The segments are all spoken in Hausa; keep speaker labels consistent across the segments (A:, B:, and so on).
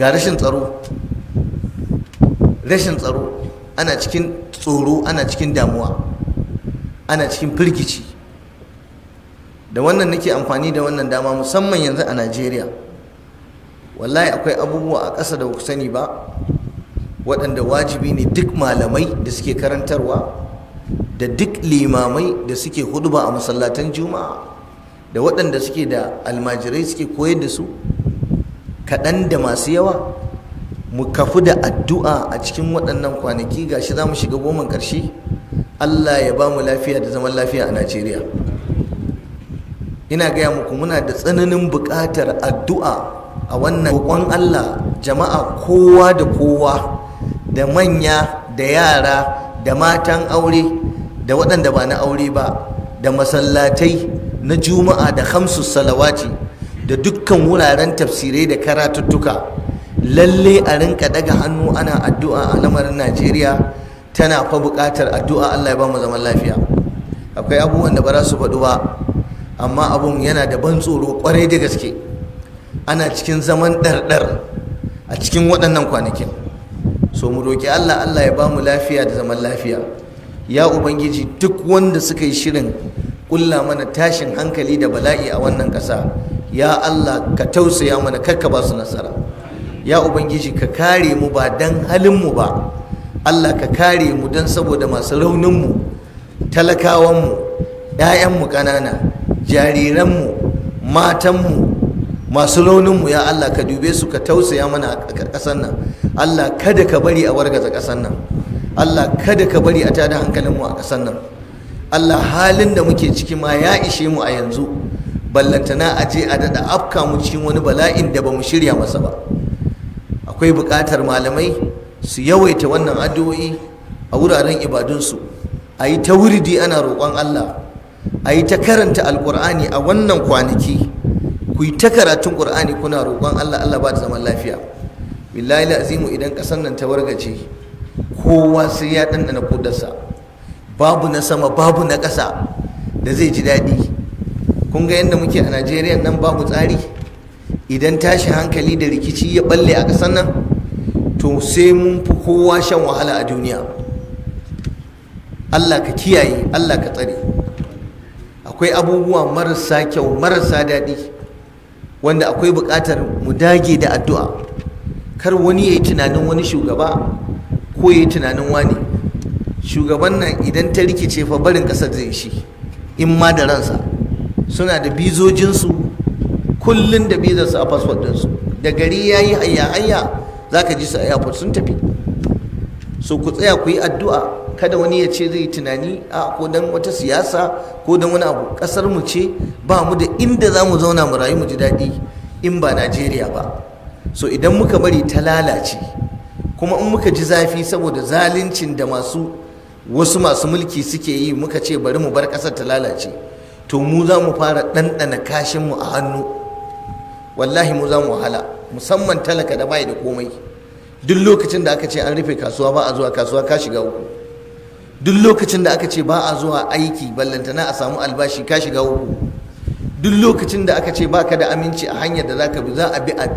A: ga rashin tsaro, ana cikin tsoro, ana cikin damuwa, ana cikin firgici. Da wannan nake amfani da wannan dama musamman yanzu a Najeriya. Wallahi akwai abubuwa a ƙasa da ku sani ba, waɗanda wajibi ne duk malamai da suke karantarwa, da duk limamai da suke huduba a masallatan juma'a, da waɗanda suke da almajirai suke koyar da su, kaɗan da masu yawa, mu kafu da addu'a a cikin waɗannan kwanaki. Gashi za mu shiga goman ƙarshe. Allah ya ba mu lafiya da zaman lafiya a Najeriya. Ina gaya muku muna da tsananin buƙatar addu'a a wannan roƙon Allah. Jama'a kowa da kowa, da manya da yara da matan aure da waɗanda ba na aure ba, da masallatai na juma'a da khamsus salawati da dukkan wuraren tafsirai da karatuttuka, lalle a rinka daga hannu ana addu'a a lamarin Najeriya. Tana fa buƙatar addu'a. Allah ya ba mu zaman lafiya. Akwai abubuwan da ba za su faɗu ba, amma abun yana da ban tsoro ƙwarai da gaske. Ana cikin zaman ɗarɗar a cikin waɗannan kwanakin. So mu roƙi Allah, Allah ya ba mu lafiya da zaman lafiya. Ya Ubangiji, duk wanda suka yi shirin ƙulla mana tashin hankali da bala'i a wannan ƙasa, ya Allah ka tausaya mana, kar ka ba su nasara. Ya Ubangiji, ka kare mu ba don halinmu ba, Allah ka kare mu don saboda masu rauninmu, talakawanmu, 'ya'yanmu ƙanana, jariranmu, matanmu, masu rauninmu. Ya Allah ka dube su, ka tausaya mana a ƙasar nan. Allah kada ka bari a wargaza ƙasar nan. Allah kada ka bari a tada hankalinmu a ƙasar nan. Allah halin da muke ciki ma ya ishe mu a yanzu, ballantana a je a daɗa afka mu cikin wani bala'in da ba mu shirya masa ba. Akwai buƙatar malamai su yawaita wannan addu'o'i a wuraren ibadunsu, a yi ta wurdi ana roƙon Allah, a yi ta karanta alƙur'ani a wannan kwanaki. Ku yi ta karatun ƙur'ani kuna roƙon Allah, Allah ba da zaman lafiya. Billahi azimu, idan ƙasar nan ta wargace, kowa sai ya ɗanɗana kudarsa. Babu na sama, babu na ƙasa da zai ji daɗi. Kun ga yadda muke a Najeriya nan, babu tsari. Idan tashin hankali da rikici ya balle a ƙasar nan, to sai mun fi kowa shan wahala a duniya. Allah ka kiyaye, Allah ka tsare. Akwai abubuwa marasa kyau, marasa daɗi, wanda akwai buƙatar mu dage da addu'a. Kar wani ya yi tunanin wani shugaba ko ya yi tunanin wani. Shugaban nan idan ta rikice fa barin ƙasar zai shi, in ma da ransa. Suna da bizojinsu, kullum da bizarsu a fasfot ɗinsu. Da gari ya yi hayya za ka ji su a airport sun tafi. So ku tsaya ku yi addu'a. Kada wani ya ce zai tunani a ko dan wata siyasa ko dan wani abu. Ƙasar mu ce, ba mu da inda za mu zauna mu rayu mu ji daɗi in ba Najeriya ba. So idan muka bari ta lalace, kuma in muka ji zafi saboda zaluncin da wasu masu mulki suke yi, muka ce bari mu bar ƙasar ta lalace, to mu za mu fara ɗanɗana kashinmu a hannu. Wallahi mu za mu wahala, musamman talaka da bai da komai. Duk lokacin da aka ce an rufe kasuwa, ba a zuwa kasuwa, ka shiga uku. Duk lokacin da aka ce ba a zuwa aiki, ballantana a samu albashi, ka shiga uku. Duk lokacin da aka ce ba ka da aminci a hanyar da za a bi a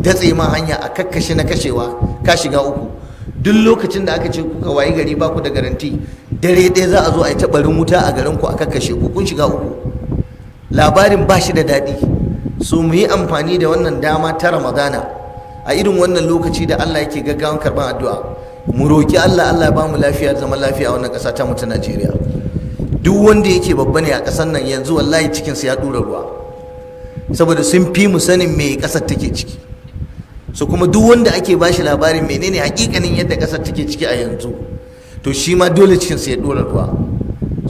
A: datse ma hanya, a kakkashe na kashewa, ka shiga uku. Duk lokacin da aka ce kuka wayi gari ba ku da garanti, dare ɗaya za a zo a yi taɓarin wuta a garin ku, a kakkashe ku, kun shiga uku. Labarin ba shi da daɗi. So mu yi amfani da wannan dama ta Ramadana, a irin wannan lokaci da Allah yake gaggawan karɓar addu'a, mu roƙi Allah, Allah ya ba mu lafiya da zaman lafiya a wannan ƙasa ta mu ta Najeriya. Duk wanda yake babba ne a ƙasar nan yanzu, wallahi cikinsa ya ɗura ruwa, saboda sun fi mu sanin me ƙasar take ciki. So kuma duk wanda ake bashi labarin menene hakikanin yadda ƙasar take ciki a yanzu, to shi ma dole cikinsa ya ɗora ruwa.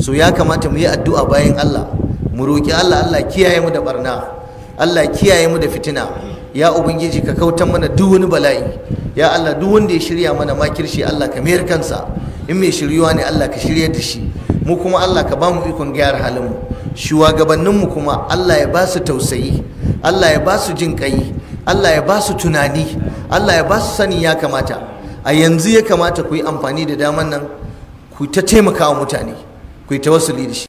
A: So ya kamata mu yi addu'a bayan Allah, mu roƙi Allah, Allah kiyaye mu da barna, Allah kiyaye mu da fitina. Ya Ubangiji, ka kautar mana duk wani bala'i. Ya Allah, duk wanda ya shirya mana makirci, Allah ka mayar kansa. In mai shiryuwa ne, Allah ka shiryar da shi. Mu kuma Allah ka ba mu ikon gyara halinmu. Shugabanninmu kuma Allah ya ba su tausayi, Allah ya ba su jin ƙai, Allah ya ba su tunani, Allah ya ba su sani ya kamata. A yanzu ya kamata ku yi amfani da daman nan, ku ta taimaka wa mutane, ku yi tawassuli da shi.